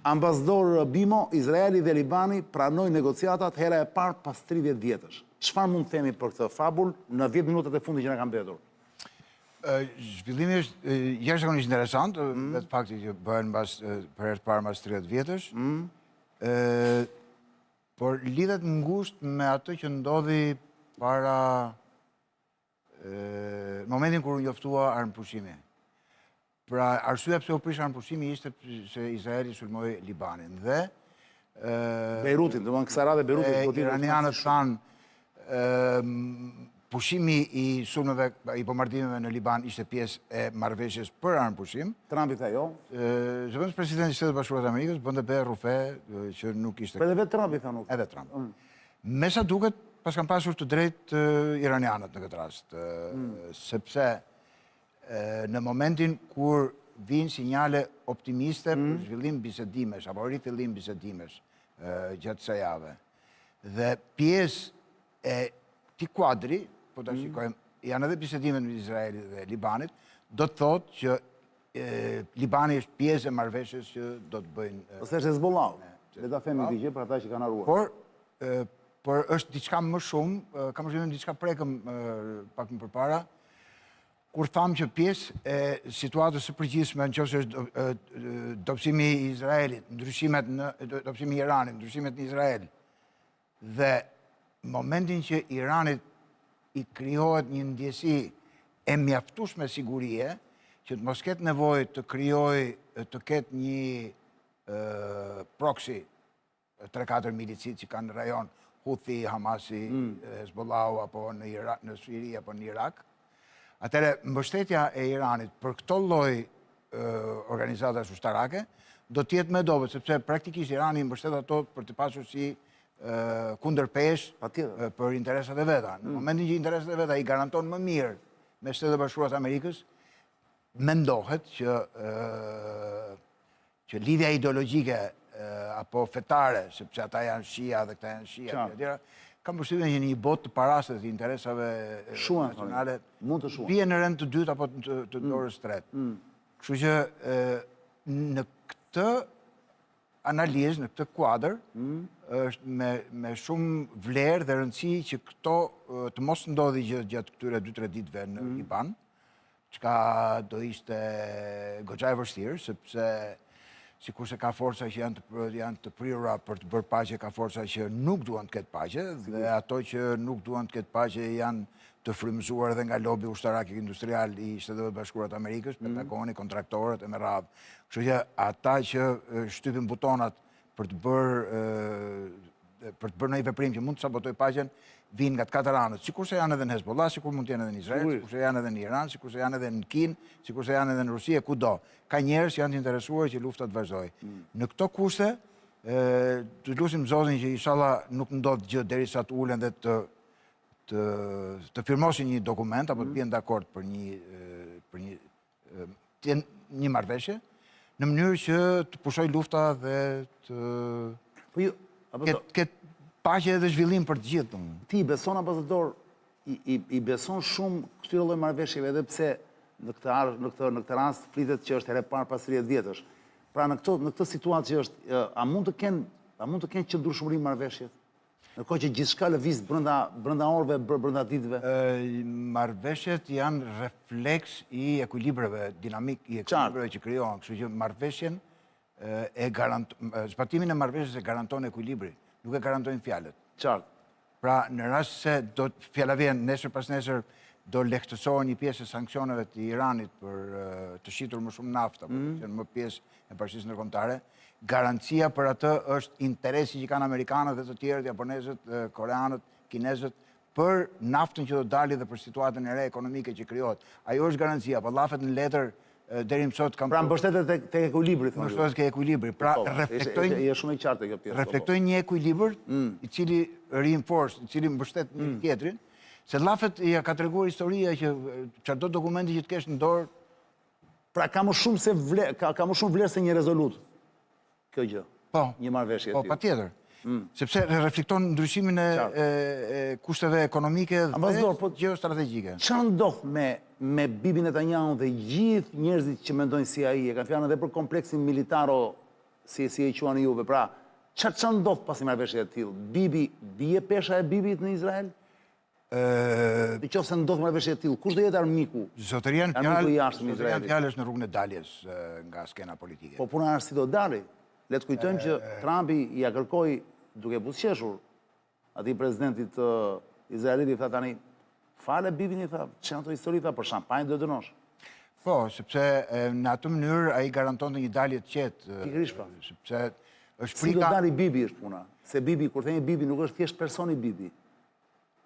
Ambasador Bimo, Izraeli dhe Libani pranojnë negociatat hera e parë pas 30 vjetësh. Çfarë mund të themi për këtë fabul në 10 minutat e fundit që na kanë mbetur? Zhvillimi është jashtëzakonisht interesant, vetë fakti që bëhen për herë të parë mbas 30 vjetësh. Por lidhet ngushtë me atë që ndodhi para momentin kur u njoftua armëpushimi. Pra, arsyeja pse u prish armëpushimi ishte se Izraeli sulmoi Libanin dhe Beirutin, domethënë kësaj radhe Beiruti iranianët thanë pushimi i sulmeve, i bombardimeve në Liban ishte pjesë e marrëveshjes për armëpushim. Trumpi tha jo. Zëvendës presidenti i Shtetit Bashkuar të Amerikës bënte be rrufe që nuk ishte. Edhe vetë Trumpi tha nuk. Edhe Trump. Me sa duket, pas kanë pasur të drejtë iranianët në këtë rast, sepse në momentin kur vinë sinjale optimiste për zhvillim bisedimesh, apo rifillim bisedimesh gjatë kësaj jave. Dhe pjesë e këtij kuadri, po ta shikojmë, janë edhe bisedimet në Izraelit dhe Libanit, do të thotë që Libani është pjesë e marrëveshjes që do të bëjnë. Ose është Hezbollah. Le ta themi këtë gjë për ata që kanë harruar. Por është diçka më shumë, kam përshtypjen diçka prekëm pak më përpara, kur thamë që pjesë e situatës së përgjithshme nëse është dobësimi i Izraelit, dobësimi i Iranit, ndryshimet në Izrael, dhe momentin që Iranit i krijohet një ndjesi e mjaftueshme sigurie, që të mos ketë nevojë të krijojë, të ketë një proxy 3-4 milicit që kanë në rajon, Houthi, Hamasi, Hezbollahu, apo në Irak, në Siri apo në Irak. Atëre, mbështetja e Iranit për këto lloj organizatash ushtarake do të jetë më e dobët, sepse praktikisht Irani mbështet ato për të pasur si kundërpesh për interesat e veta. Në momentin që interesat e veta i garanton më mirë me Shtetet Bashkuara të Amerikës, mendohet që lidhja ideologjike apo fetare, sepse ata janë shia dhe këta janë shia, kam përshtypjen që një botë të parastë të interesave nacionale bie në rend të dytë apo të dorës tretë. Kështu që në këtë analizë, në këtë kuadër, është me shumë vlerë dhe rëndësi që këto të mos ndodhi gjatë këtyre 2-3 ditëve në Liban, çka do ishte goxha e vështirë, sepse sikurse ka forca që janë të prirura për të bërë paqe, ka forca që nuk duan të ketë paqe, dhe ato që nuk duan të ketë paqe janë të frymëzuar edhe nga lobi ushtarak industrial i Shteteve Bashkuara të Amerikës, Pentagoni, kontraktorët e me radhë. Kështu që ata që shtypin butonat për të bërë një veprim që mund të sabotoj paqen, vinë nga të katër anët, sikurse janë edhe në Hezbollah, sikur mund të jenë edhe në Izrael, sikurse janë edhe në Iran, sikurse janë edhe në Kinë, sikurse janë edhe në Rusi, kudo. Ka njerëz që janë të interesuar që lufta të vazhdojë. Në këto kushte, të lutim Zotin që inshallah nuk ndodh gjë derisa të ulen dhe të firmosin një dokument apo të bien dakord për një marrëveshje, në mënyrë që të pushojë lufta dhe të ketë paqe dhe zhvillim për të gjithë. Ti beson, ambasador, i beson shumë këtyre lloj marrëveshjeve, edhe pse në këtë rast flitet që është herë e parë pas 30 vjetësh. Pra në këtë situatë që është, a mund të kenë qëndrueshmëri marrëveshjet? Ndërkohë që gjithçka lëviz brenda orëve, brenda ditëve. Marrëveshjet janë refleks i ekuilibrave dinamik, i ekuilibrave që krijohen, kështu që marrëveshjen zbatimin e marrëveshjes e garanton ekuilibri. Nuk e garantojnë fjalët. Qartë. Pra, në rast se fjala vjen nesër pas nesër do lehtësohen një pjesë e sanksioneve të Iranit për të shitur më shumë naftë, apo që më pjesë e bashkisë ndërkombëtare, garancia për atë është interesi që kanë amerikanët dhe të tjerët, japonezët, koreanët, kinezët, për naftën që do dalë dhe për situatën e re ekonomike që krijohet. Ajo është garancia, po llafet në letër deri më sot kam. Pra mbështetet tek ekuilibri, thonë. Mbështetet tek ekuilibri. Pra reflektojnë. Është shumë e qartë kjo pjesë. Reflektojnë një ekuilibër i cili reinforce, i cili mbështet një tjetrin, se llafet ja ka treguar historia që çdo dokumenti që të kesh në dorë, pra ka më shumë se ka më shumë vlerë se një rezolut. Kjo gjë. Po. Një marrëveshje. Po, patjetër. Sepse reflekton ndryshimin e kushteve ekonomike dhe geostrategjike. Çfarë ndodh me Bibi Netanyahu dhe gjithë njerëzit që mendojnë si ai, e kanë fjalën edhe për kompleksin militaro si e quani juve, pra, që ndodh pas një marrëveshje të tillë? Bie pesha e Bibit në Izrael? Në qoftë se ndodh marrëveshje të tillë, kush do jetë armiku? Zotëria në Armiku i jashtëm i Zotëria në Izraelit. fjalë është në rrugën e daljes nga skena politike. Po puna është si do dali. Le të kujtojmë që Trumpi ja kërkoi, duke buzëqeshur atij presidentit të Izraelit, i tha tani, fale Bibin, i tha, që ato histori, tha, për shampanjë do dënosh. Po, sepse në atë mënyrë ai garantonte një dalje të qetë. Pikërisht pra. Sepse është Si do frika. dali Bibi është puna. Se Bibi, kur themi Bibi, nuk është thjesht personi Bibi.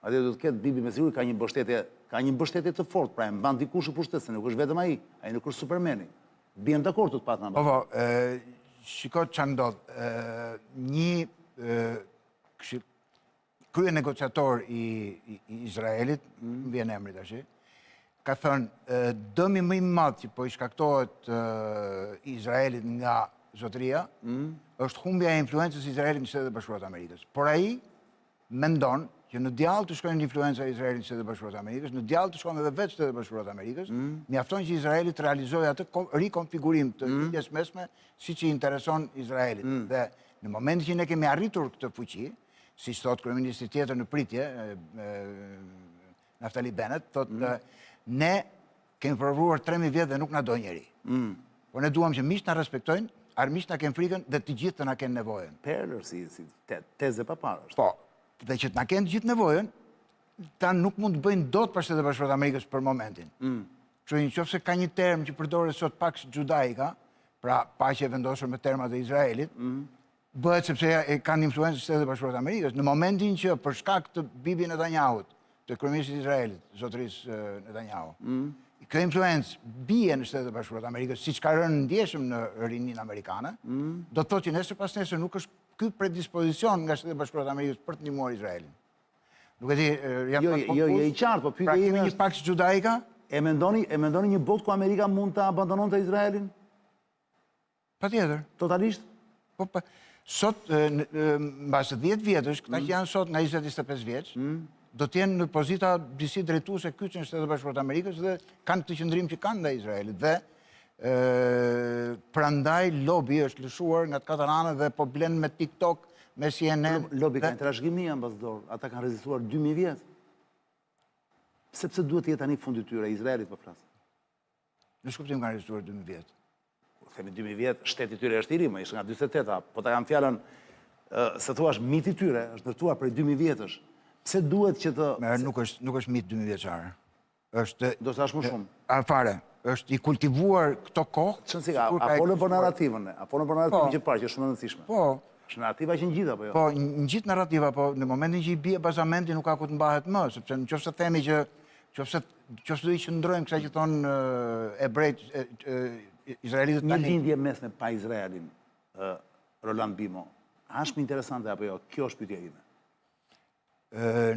Atje do të ketë Bibi me siguri ka një mbështetje të fortë, pra e mban dikush i pushtet, se nuk është vetëm ai nuk është Supermani. Bien dakord të patë Po, shiko ç'a ndodh. Një krye negociator i Izraelit, më vjen emri tash, ka thënë dëmi më i madh që po i shkaktohet Izraelit nga zotëria është humbja e influencës Izraelit në Shtetet e Bashkuara të Amerikës. Por ai mendon që në djallë të shkojnë influenca e Izraelit në Shtetet e Bashkuara të Amerikës, në djallë të shkojnë edhe vetë Shtetet e Bashkuara të Amerikës, mjafton që Izraeli të realizojë atë rikonfigurim të lidhjes mesme siç i intereson Izraelit. Dhe në momentin që ne kemi arritur këtë fuqi, siç thot kryeministri tjetër në pritje, Naftali Bennett, thotë ne kemi provuar 3000 vjet dhe nuk na do njeri. Po ne duam që miqt na respektojnë, armiqt na kenë frikën dhe të gjithë të na kenë nevojën. Perlër, si teze pa parë është. Po, dhe që të na kenë të gjithë nevojën, ta nuk mund të bëjnë dot për Shtetet e Bashkuara të Amerikës për momentin. Kështu që nëse ka një term që përdoret sot Pax Judaika, pra paqe e vendosur me termat e Izraelit, bëhet sepse kanë influencë në Shtetet e Bashkuara të Amerikës, në momentin që për shkak të Bibi Netanyahut, të kryeministit të Izraelit, zotërisë Netanyahu, kjo influencë bie në Shtetet e Bashkuara të Amerikës, siç ka rënë ndjeshëm në rinin amerikane, do të thotë që nesër pas nesër nuk është ky predispozicion nga Shtetet e Bashkuara të Amerikës për të ndihmuar Izraelin. Nuk e di, jam pak konfuz. Jo, i qartë, po Pra pyetja kemi ime një Pax Judaika. E mendoni një botë ku Amerika mund të abandononte Izraelin? Patjetër. Totalisht? Po, sot, mbas 10 vjetësh, këta që janë sot nga 20-25 vjeç, do të jenë në pozita disi drejtuese kyçe në Shtetet e Bashkuara të Amerikës dhe kanë këtë qëndrim që kanë ndaj Izraelit. Dhe prandaj lobi është lëshuar nga të katër anët dhe po blen me TikTok, me CNN. Lobi ka një trashëgimi ambasador, ata kanë rezistuar 2000 vjet. Sepse duhet të jetë tani fundi tyre, Izraelit po flas. Në shkuptim kanë rezistuar 2000 vjet. Themi 2000 vjet, shteti tyre është i ri, më ishte nga 48-a, po ta kam fjalën se thuash miti tyre është ndërtuar prej 2000 vjetësh. Pse duhet që të Nuk është mit 2000 vjeçar. Është do të thash më shumë. Fare, është i kultivuar këto kohë. Çon si ka, apo në për narrativën, apo në për narrativën që parë që është shumë e rëndësishme. Po. Është narrativa që ngjit apo jo? Po, ngjit narrativa, po në momentin që i bie bazamenti nuk ka ku të mbahet më, sepse nëse themi që nëse do i qëndrojmë kësaj që thon ebrejt izraelitët Një tani. lindje mesme pa Izraelin, Roland Bimo, është më interesante apo jo? Kjo është pyetja ime.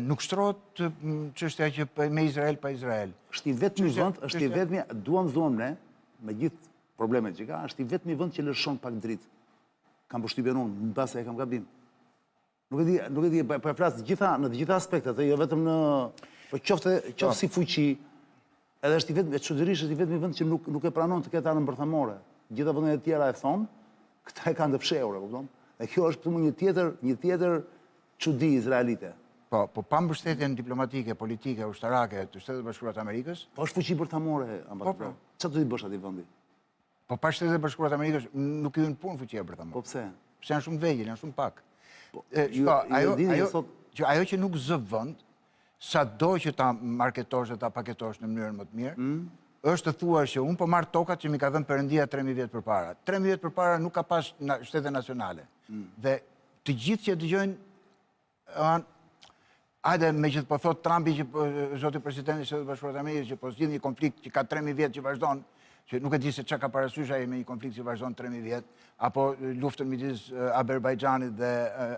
Nuk shtrohet çështja që me Izrael pa Izrael. Është i vetmi vend, është i vetmi, duam ne, me gjithë problemet që ka, është i vetmi vend që lëshon pak dritë. Kam përshtypjen unë, mbase e kam gabim. Nuk e di, po e flas në të gjitha aspektet, jo vetëm në po qoftë si fuqi, edhe është i vetmi, çuditërisht është i vetmi vend që nuk e pranon të ketë anën bërthamore. Gjitha vendet e tjera e thon, këta e kanë të fshehur, e kupton? Dhe kjo është për mua një tjetër çudi izraelite. Po pa mbështetjen diplomatike, politike, ushtarake të Shtetet e Bashkuara të Amerikës. Po është fuqi bërthamore, ambasador. Çfarë do të bësh atij vendi? Po pa Shtetet e Bashkuara të Amerikës nuk hyn punë fuqia bërthamore. Po pse? Pse janë shumë vegjël, janë shumë pak. Ajo që nuk zë vend, sado që ta marketosh dhe ta paketosh në mënyrën më të mirë, është të thuash që unë po marr tokat që mi ka dhënë Perëndia 3000 vjet përpara. 3000 vjet përpara nuk ka pas shtete nacionale. Dhe të gjithë që dëgjojnë hajde, me që po thot Trumpi që zoti presidenti i Shtetit Bashkuar të Amerikës që po zgjidh një konflikt që ka 3000 vjet që vazhdon, që nuk e di se çka ka parasysh ai me një konflikt që vazhdon 3000 vjet, apo luftën midis Azerbajxhanit dhe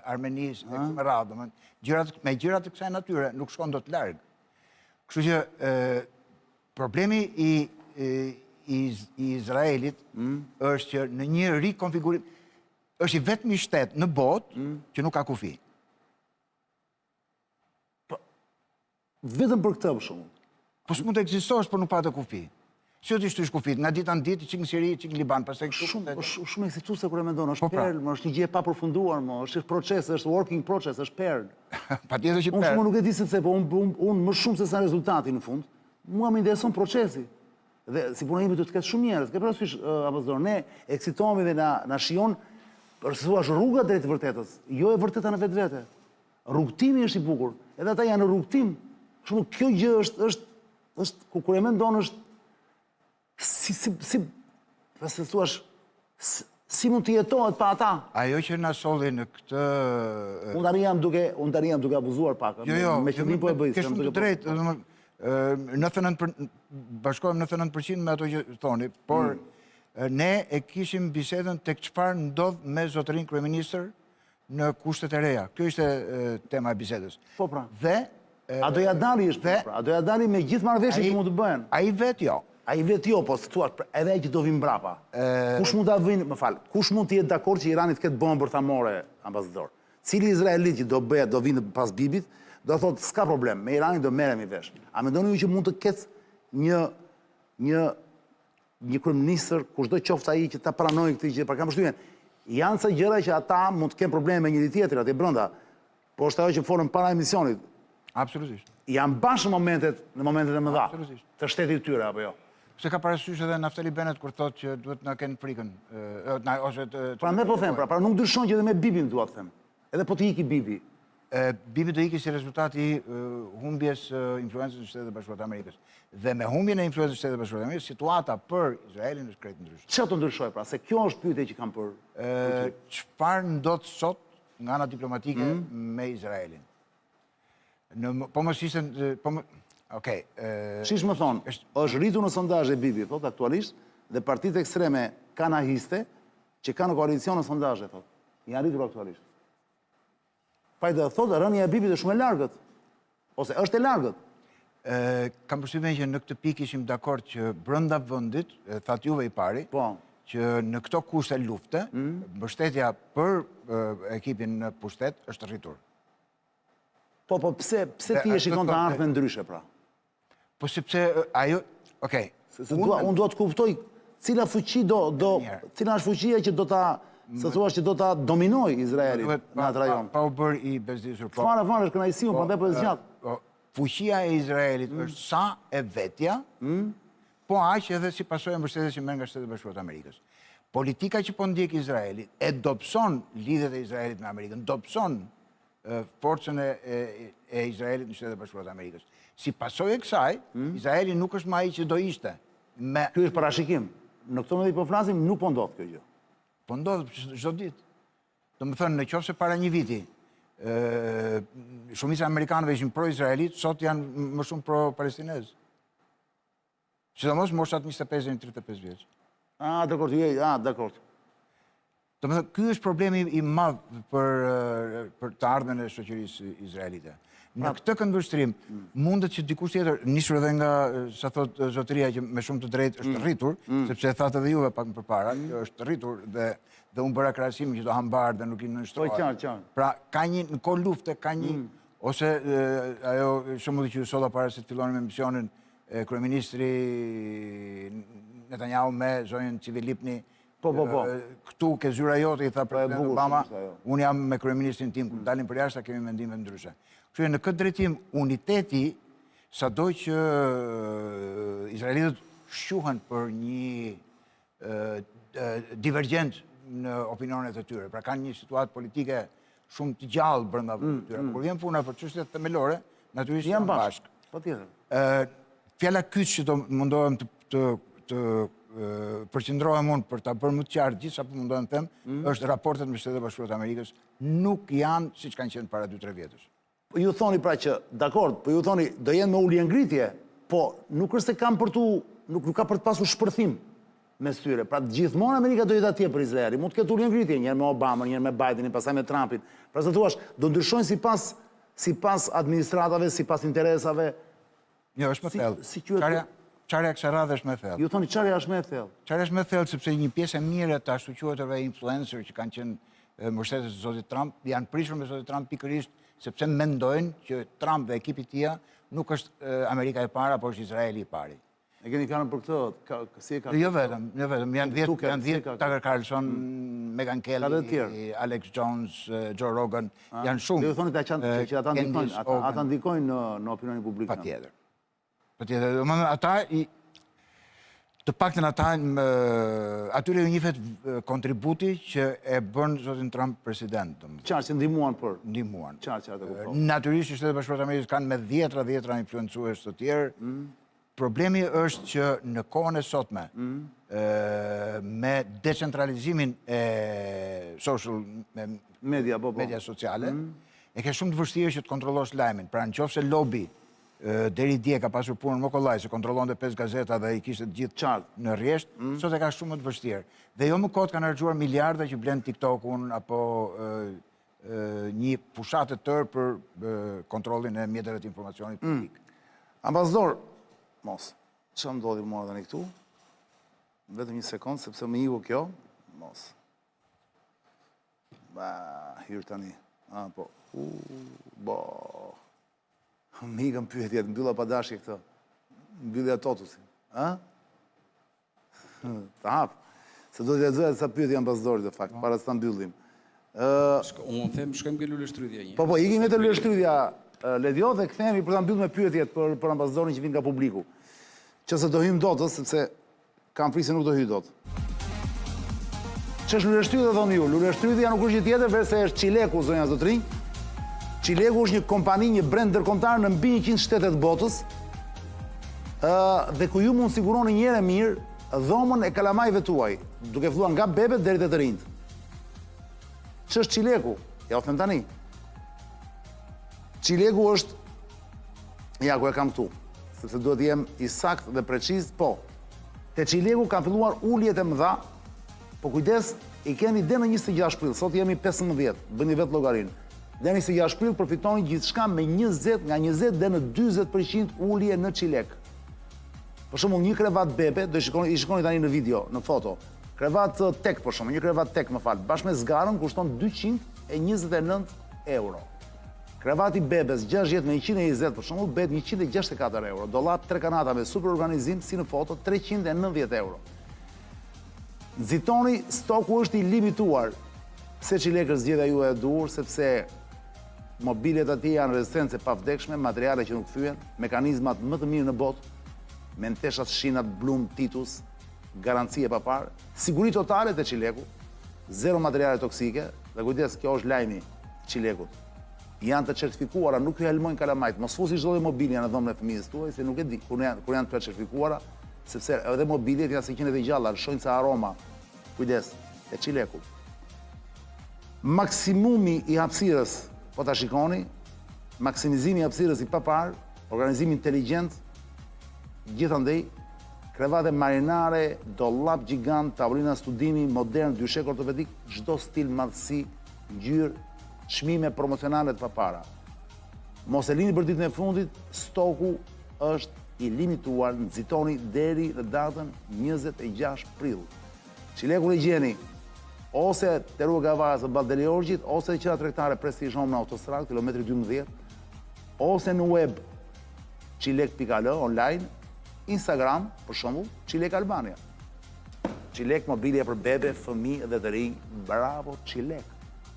Armenisë e kështu me radhë, domethënë me gjëra të kësaj natyre nuk shkon dot larg. Kështu që problemi i Izraelit është që në një rikonfigurim është i vetmi shtet në botë që nuk ka kufi. Vetëm për këtë për shkakun. Po s'mund të ekzistosh për nuk pa të kufi. Si o t'i shtu shkufit, nga dita në ditë, qik në Siri, qik në Liban, pastaj këtu... Shumë eksituese kur e mendon, është perl, është një gjë e papërfunduar, është proces, është working process, është perl. Patjetër që Unë perl. shumë nuk e di sepse, po unë më shumë se sa rezultati në fund, mua më intereson procesi. Dhe si puna ime do të ketë shumë njerëz, ke parasysh Ambassador, ne eksitohemi dhe na shijon për të thua rruga drejt vërtetës, jo e vërteta në vetvete. Rrugtimi është i bukur, edhe ata janë në rrugtim. Kështu kjo gjë është kur e mendon është si mund të jetohet pa ata? Ajo që na solli në këtë... Unë tani jam duke abuzuar pak. Jo, me qëllim po e bëj. ke shumë të drejtë, bashkohem 99% me ato që thoni, por ne e kishim bisedën tek çfarë ndodh me zotërin kryeministër në kushtet e reja. Kjo ishte tema e bisedës. Po pra. Dhe... A doja dali është, a doja dali me gjithë marrëveshjet që mund të bëhen. A i vetë jo. A i vetë jo, po thua, edhe ai që do vinë mbrapa. Kush mund ta vinë, më fal, kush mund të jetë dakord që Irani të ketë bombë thamore, ambasador? Cili izraelit që do vinë pas Bibit, do thotë s'ka problem, me Iranin do merremi vesh. A mendoni ju që mund të ketë një kryeministër, kushdo qoftë ai që ta pranojë këtë gjë, pra kam përshtypjen, janë ca gjëra që ata mund të kenë probleme me njëri tjetrin atje brenda. Po është ajo që folëm para emisionit. Absolutisht. Janë bashkë në momentet e mëdha të shtetit tyre, apo jo? Se ka parasysh edhe Naftali Bennett kur thotë që duhet na kenë frikën. Pra ne po them, pra nuk dyshon që edhe me Bibin dua të them. Edhe po të iki Bibi. Bibi do iki si rezultat i humbjes influencës në Shtetet e Bashkuara të Amerikës. Dhe me humbjen e influencës në Shtetet e Bashkuara të Amerikës, situata për Izraelin është krejt ndryshe. Çfarë do ndryshoj pra? Se kjo është pyetje që kam për. Çfarë ndodh sot nga ana diplomatike me Izraelin? Po mos ishte... Okej. Shish më thonë, është rritur në sondazhe Bibi, thot aktualisht, dhe partitë ekstreme kanahiste që kanë në koalicion në sondazhe, thot. Janë rritur aktualisht. Fajtë thotë, rënja e Bibit është shumë e largët. Ose është e largët. Kam përshtypjen që në këtë pikë ishim dakord që brenda vendit, thatë juve i pari, që në këto kushte lufte, mbështetja për ekipin në pushtet është rritur. Po, pse ti e shikon të ardhmen ndryshe, pra? Po sepse ajo, okej. Unë do të kuptoj cila është fuqia që do ta, se thua që do ta dominoj Izraelin në atë rajon. Pa u bërë i bezdisur. Fare, është kënaqësi, unë prandaj po e zgjat. Fuqia e Izraelit është sa e vetja, po aq edhe si pasojë mbështetjes që merr nga Shtetet e Bashkuara të Amerikës. Politika që po ndjek Izraeli e dobëson lidhjet e Izraelit me Amerikën, dobëson forcën e Izraelit në Shtetet e Bashkuara të Amerikës. Si pasojë e kësaj, Izraeli nuk është më ai që do ishte. Ky është parashikim. Në këtë moment po flasim, nuk po ndodh kjo gjë. Po ndodh çdo ditë. Domethënë, nëse para një viti shumica e amerikanëve ishin pro-izraelit, sot janë më shumë pro-palestinez. Sidomos moshat 25 deri në 35 vjeç. Dakord. Domethënë, ky është problemi i madh për të ardhmen e shoqërisë izraelite. Në këtë këndvështrim, mundet që dikush tjetër, nisur edhe nga, sa thot zotëria që me shumë të drejtë është rritur, sepse e thatë edhe juve pak më përpara, që është rritur dhe unë bëra krahasimin që do hambar dhe nuk i nënshtrohet. Pra, ka një, në kohë lufte, ka një, ose ajo shembulli që ju solla para se të fillonim emisionin, kryeministri Netanyahu me zonjën Civilipni, këtu ke zyra jote, i tha president Obama, unë jam me kryeministrin tim, kur dalim për jashtë, kemi mendime ndryshe. Kështu në këtë drejtim, uniteti, sado që izraelitët shquhen për një divergjent në opinionet e tyre, pra kanë një situatë politike shumë të gjallë brenda të tyre. Kur vjen puna për çështjet themelore, natyrisht janë bashkë. Patjetër. Fjala kyç që do mundohem të përqendrohem unë për ta bërë më të qartë gjithë sa po mundohem të them, është raportet me Shtetet e Bashkuara të Amerikës nuk janë siç kanë qenë para 2-3 vjetësh. Po ju thoni pra që, dakord, po ju thoni do jenë me ulje ngritje, po nuk është se kam për nuk ka për të pasur shpërthim mes tyre. Pra gjithmonë Amerika do jetë atje për Izraelin. Mund të ketë ulje ngritje, njëherë me Obama, njëherë me Bidenin, pastaj me Trumpin. Pra se thuash, do ndryshojnë sipas administratave, sipas interesave. Jo, është më thellë. Çarja kësaj radhe është më thellë. Ju thoni çarja është më thellë. Çarja është më thellë sepse një pjesë e mirë të ashtu quhetëve influencer që kanë qenë mbështetës të zotit Trump, janë prishur me zotit Trump pikërisht sepse mendojnë që Trump dhe ekipi i tij nuk është Amerika e para, por është Izraeli i pari. E keni fjalën për këtë, si e ka... Jo vetëm, janë 10 Tucker Carlson, Meghan Kelly, Alex Jones, Joe Rogan, janë shumë. Dhe ju thoni që ata ndikojnë në opinionin publik. Patjetër. Patjetër. Ata, të paktën ata, atyre ju njifet kontributi që e bën zotin Trump president. Qarë që ndihmuan për? Ndihmuan. Qarë të kuptoj. Natyrisht që Shtetet Bashkuara të Amerikës kanë me dhjetra influencues të tjerë. Problemi është që në kohën e sotme, me decentralizimin e social media sociale, e ke shumë të vështirë që të kontrollosh lajmin. Pra në qoftë se lobby deri dje ka pasur punën më kollaj, se kontrollonte 5 gazeta dhe i kishte gjithë në rresht, sot e ka shumë më të vështirë. Dhe jo më kot kanë harxuar miliarda që blen TikTok-un apo një fushat të tërë për kontrollin e mjeteve të informacionit publik. Ambasador, mos, që ndodhi mua dhe një këtu? Vetëm një sekundë, sepse më iku kjo, mos. Ba, hyrë tani. Po, më ikën pyetjet, mbylla pa dashje këtë. Mbyllja totusin. Ta hapë. Se do të lexoja sa pyetje ambasadorit, dhe fakt, para se ta mbyllim. Unë them, shkojmë ke luleshtrydhja një. Po, ikim me të luleshtrydhja, Ledio, dhe kthehemi për ta mbyllur me pyetjet për ambasadorin që vin nga publiku. Që se do hym dotës, sepse kam frikë se nuk do hyj dot. Ç'është luleshtrydhja, thoni ju? Luleshtrydhja nuk është gjë tjetër veçse është Çileku, zonja zotrinj. Çileku është një kompani, një brend ndërkombëtar në mbi 100 shtete të botës, dhe ku ju mund siguroni një herë mirë dhomën e kalamajve tuaj, duke filluar nga bebet deri te të rinjt. Ç'është Çileku? Ja u them tani. Çileku është, ja ku e kam këtu, sepse duhet jem i sakt dhe preciz, po. Te Çileku kanë filluar uljet e mëdha, po kujdes, i keni dhe në 26 prill, sot jemi 15, bëni vetë llogarinë. Dhe në 26 prill përfitoni gjithçka me 20 dhe në 40% ulje në Çilek. Për shembull, një krevat bebe, i shikoni tani në video, në foto. Krevat tek, për shembull, një krevat tek, më fal, bashkë me zgarën kushton 229 euro. Krevati bebes 60 me 120, për shembull, bëhet 164 euro. Dollap 3 kanata me super organizim, si në foto, 390 euro. Nxitoni, stoku është i limituar. Pse Çilekës zgjedhja ju e dur, sepse mobilet atje janë rezistencë pa vdekshme, materiale që nuk thyen, mekanizmat më të mirë në botë, me nteshat shinat Blum, Titus, garancie pa parë, siguri totale te Çileku, zero materiale toksike, dhe kujdes, kjo është lajmi Çilekut. Janë të certifikuara, nuk ju helmojnë kalamajt, mos fusi çdo lloj mobilja në dhomën e fëmijës tuaj, se nuk e di kur janë të certifikuara, sepse edhe mobiljet janë se qenë të gjalla, lëshojnë sa aroma. Kujdes, te Çileku. Maksimumi i hapësirës, po ta shikoni, maksimizimi i hapësirës i papar, organizim inteligjent, gjithandej, krevate marinare, dollap gjigant, tavolina studimi, modern, dyshek ortopedik, çdo stil, madhësi, ngjyrë, çmime promocionale të papara. Mos e lini për ditën e fundit, stoku është i limituar, nxitoni deri në datën 26 prill. Çilekun e gjeni ose te rruga Gavaras së Balldelorgjit, ose te qendra tregtare Prestige Home në autostradë, kilometri 12, ose në web çilek.al online, Instagram, për shembull, Çilek Albania. Çilek mobilje për bebe, fëmijë dhe të rinj. Bravo Çilek.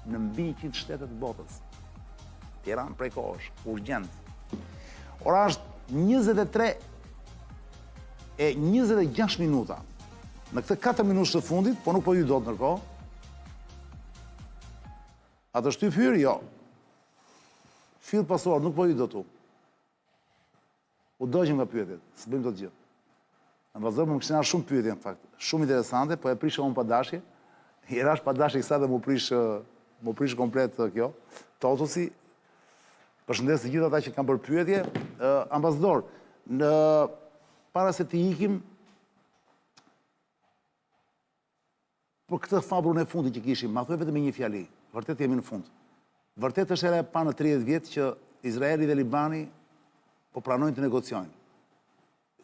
Në mbi 100 shtete të botës. Tiranë prej kohësh, urgjent. Ora është 23 e 26 minuta. Në këtë 4 minutë të fundit, po nuk po ju dot ndërkohë. A të shtyp hyrë? Jo. Fill pasor, nuk po ju do tu. U dogjim nga pyetjet, së bëjmë të gjithë. Në vazhdoj më kështina shumë pyetje, në fakt. Shumë interesante, po e prishë unë pa dashje. I rash pa dashje kësa dhe mu prish komplet kjo. Totusi, përshëndes të gjithë ata që kanë bërë pyetje. Ambasador, para se të ikim, për këtë fabulën e fundit që kishim, ma thuaj vetëm me një fjali, vërtet jemi në fund. Vërtet është era e parë në 30 vjetë që Izraeli dhe Libani po pranojnë të negociojnë.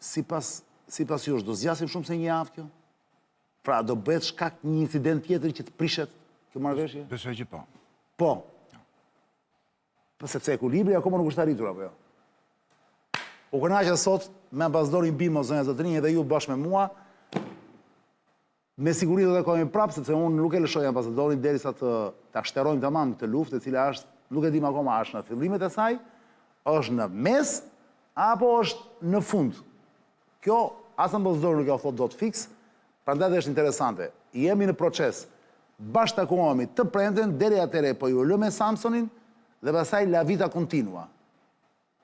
Sipas jush, do zgjasim shumë se një javë kjo? Pra, do bëhet shkak një incident tjetër që të prishet kjo marrëveshje? Besoj që po. Po. Po sepse ekuilibri akoma nuk është arritur apo jo? U kënaqja sot me ambasadorin Bimo, zonja Zotrinj, edhe ju bashkë me mua. Me siguri do të takojmë prapë, sepse unë nuk e lëshoj ambasadorin derisa ta shterojmë tamam këtë luftë, e cila është, nuk e dim akoma, është në fillimet e saj, është në mes, apo është në fund. Kjo, as ambasadori nuk e thot do të fiks, prandaj dhe është interesante. Jemi në proces, bashkë takohemi të premten, deri atëre po ju lëmë Samsonin, dhe pastaj la vita continua.